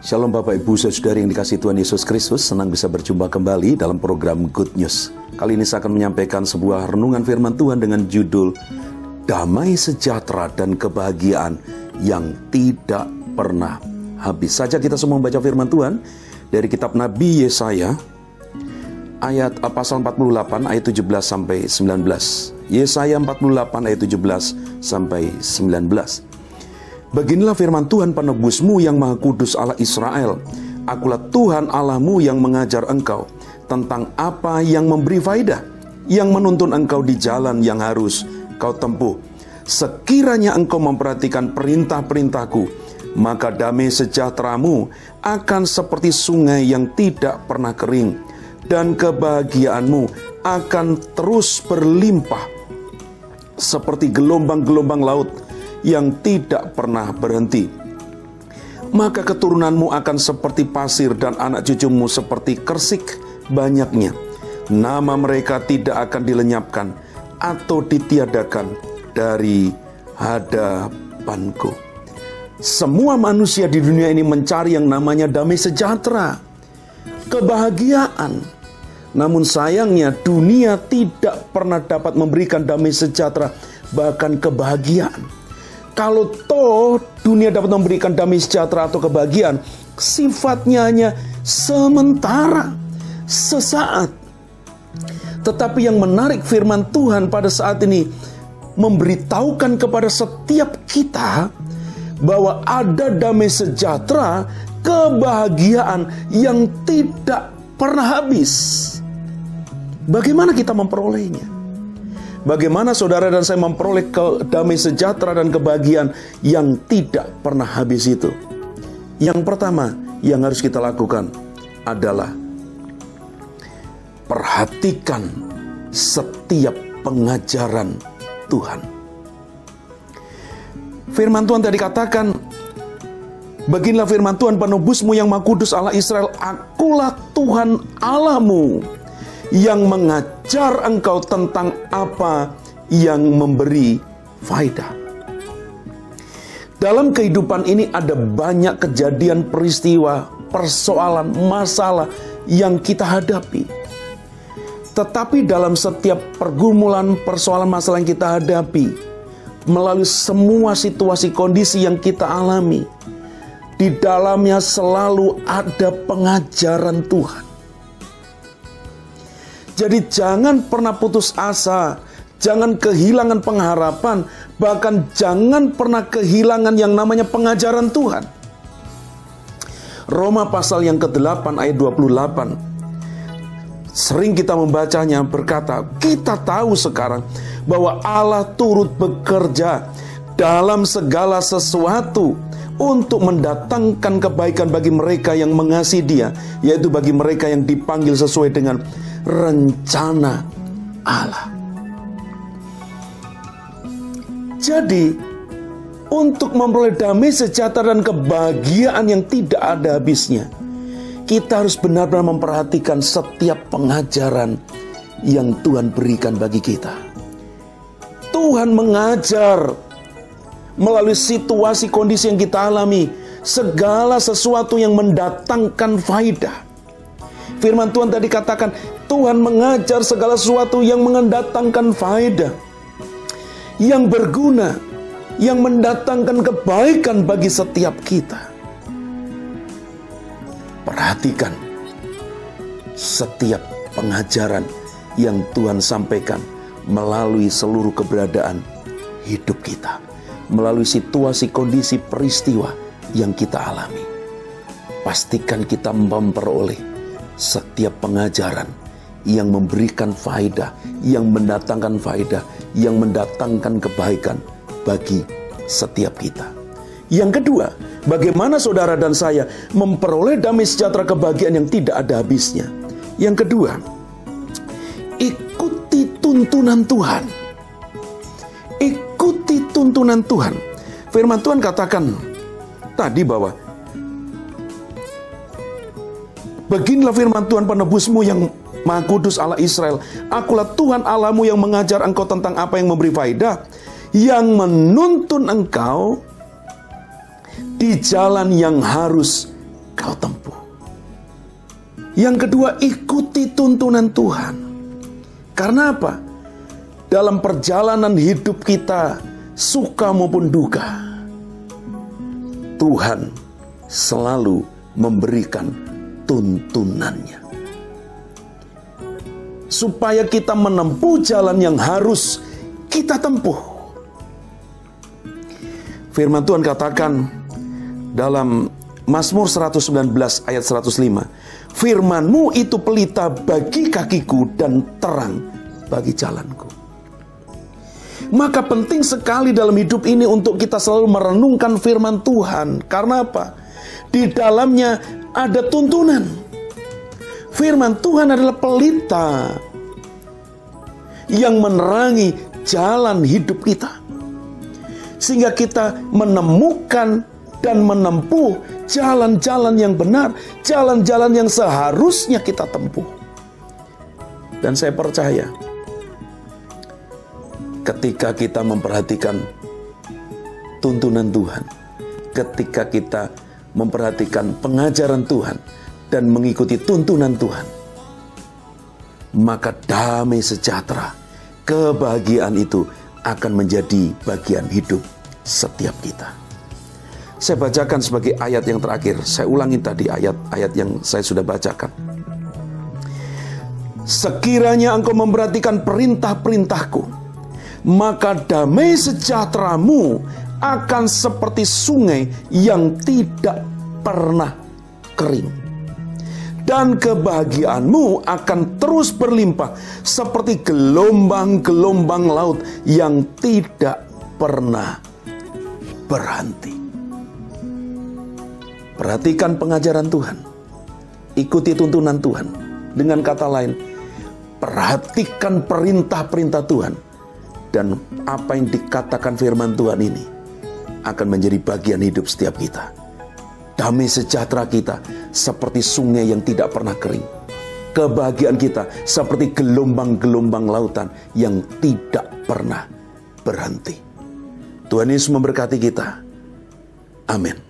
Shalom Bapak Ibu Saudari yang dikasihi Tuhan Yesus Kristus. Senang bisa berjumpa kembali dalam program Good News. Kali ini saya akan menyampaikan sebuah renungan firman Tuhan dengan judul Damai Sejahtera dan Kebahagiaan yang Tidak Pernah Habis. Saja kita semua membaca firman Tuhan dari kitab Nabi Yesaya ayat pasal 48 ayat 17 sampai 19. Yesaya 48 ayat 17 sampai 19. Beginilah firman Tuhan penebusmu yang Maha Kudus Allah Israel. Akulah Tuhan Allahmu yang mengajar engkau tentang apa yang memberi faedah, yang menuntun engkau di jalan yang harus kau tempuh. Sekiranya engkau memperhatikan perintah-perintahku, maka damai sejahteramu akan seperti sungai yang tidak pernah kering, dan kebahagiaanmu akan terus berlimpah seperti gelombang-gelombang laut yang tidak pernah berhenti. Maka keturunanmu akan seperti pasir dan anak cucumu seperti kersik banyaknya. Nama mereka tidak akan dilenyapkan atau ditiadakan dari hadapanku. Semua manusia di dunia ini mencari yang namanya damai sejahtera, kebahagiaan. Namun sayangnya dunia tidak pernah dapat memberikan damai sejahtera, bahkan kebahagiaan. Kalau toh dunia dapat memberikan damai sejahtera atau kebahagiaan, sifatnya hanya sementara, sesaat. Tetapi yang menarik firman Tuhan pada saat ini memberitahukan kepada setiap kita bahwa ada damai sejahtera, kebahagiaan yang tidak pernah habis. Bagaimana kita memperolehnya? Bagaimana saudara dan saya memperoleh damai sejahtera dan kebahagiaan yang tidak pernah habis itu? Yang pertama yang harus kita lakukan adalah perhatikan setiap pengajaran Tuhan. Firman Tuhan tadi katakan, beginilah firman Tuhan penebusmu yang Maha Kudus Allah Israel. Akulah Tuhan Allahmu yang mengajar engkau tentang apa yang memberi faedah. Dalam kehidupan ini ada banyak kejadian, peristiwa, persoalan, masalah yang kita hadapi. Tetapi dalam setiap pergumulan, persoalan, masalah yang kita hadapi, melalui semua situasi kondisi yang kita alami, di dalamnya selalu ada pengajaran Tuhan. Jadi jangan pernah putus asa, jangan kehilangan pengharapan, bahkan jangan pernah kehilangan yang namanya pengajaran Tuhan. Roma pasal yang ke-8 ayat 28. Sering kita membacanya berkata, kita tahu sekarang bahwa Allah turut bekerja dalam segala sesuatu untuk mendatangkan kebaikan bagi mereka yang mengasihi Dia, yaitu bagi mereka yang dipanggil sesuai dengan rencana Allah. Jadi, untuk memperoleh damai sejahtera dan kebahagiaan yang tidak ada habisnya, kita harus benar-benar memperhatikan setiap pengajaran yang Tuhan berikan bagi kita. Tuhan mengajar melalui situasi kondisi yang kita alami, segala sesuatu yang mendatangkan faedah. Firman Tuhan tadi katakan, Tuhan mengajar segala sesuatu yang mendatangkan faedah, yang berguna, yang mendatangkan kebaikan bagi setiap kita. Perhatikan setiap pengajaran yang Tuhan sampaikan melalui seluruh keberadaan hidup kita, melalui situasi, kondisi, peristiwa yang kita alami. Pastikan kita memperoleh setiap pengajaran yang memberikan faedah, yang mendatangkan faedah, yang mendatangkan kebaikan bagi setiap kita. Yang kedua, bagaimana saudara dan saya memperoleh damai sejahtera kebahagiaan yang tidak ada habisnya? Yang kedua, ikuti tuntunan Tuhan. Ikuti tuntunan Tuhan. Firman Tuhan katakan tadi bahwa beginilah firman Tuhan penebusmu yang Maha Kudus Allah Israel. Akulah Tuhan Allahmu yang mengajar engkau tentang apa yang memberi faedah, yang menuntun engkau di jalan yang harus kau tempuh. Yang kedua, ikuti tuntunan Tuhan. Karena apa? Dalam perjalanan hidup kita, suka maupun duka, Tuhan selalu memberikan tuntunannya, supaya kita menempuh jalan yang harus kita tempuh. Firman Tuhan katakan dalam Mazmur 119 ayat 105, firman-Mu itu pelita bagi kakiku dan terang bagi jalanku. Maka penting sekali dalam hidup ini untuk kita selalu merenungkan firman Tuhan. Karena apa? Di dalamnya ada tuntunan. Firman Tuhan adalah pelita yang menerangi jalan hidup kita, sehingga kita menemukan dan menempuh jalan-jalan yang benar, jalan-jalan yang seharusnya kita tempuh. Dan saya percaya, ketika kita memperhatikan tuntunan Tuhan, ketika kita memperhatikan pengajaran Tuhan dan mengikuti tuntunan Tuhan, maka damai sejahtera, kebahagiaan itu akan menjadi bagian hidup setiap kita. Saya bacakan sebagai ayat yang terakhir. Saya ulangi tadi ayat-ayat yang saya sudah bacakan. Sekiranya engkau memperhatikan perintah-perintahku, maka damai sejahteramu akan seperti sungai yang tidak pernah kering. Dan kebahagiaanmu akan terus berlimpah seperti gelombang-gelombang laut yang tidak pernah berhenti. Perhatikan pengajaran Tuhan, ikuti tuntunan Tuhan. Dengan kata lain, perhatikan perintah-perintah Tuhan, dan apa yang dikatakan firman Tuhan ini akan menjadi bagian hidup setiap kita. Damai sejahtera kita seperti sungai yang tidak pernah kering. Kebahagiaan kita seperti gelombang-gelombang lautan yang tidak pernah berhenti. Tuhan Yesus memberkati kita. Amin.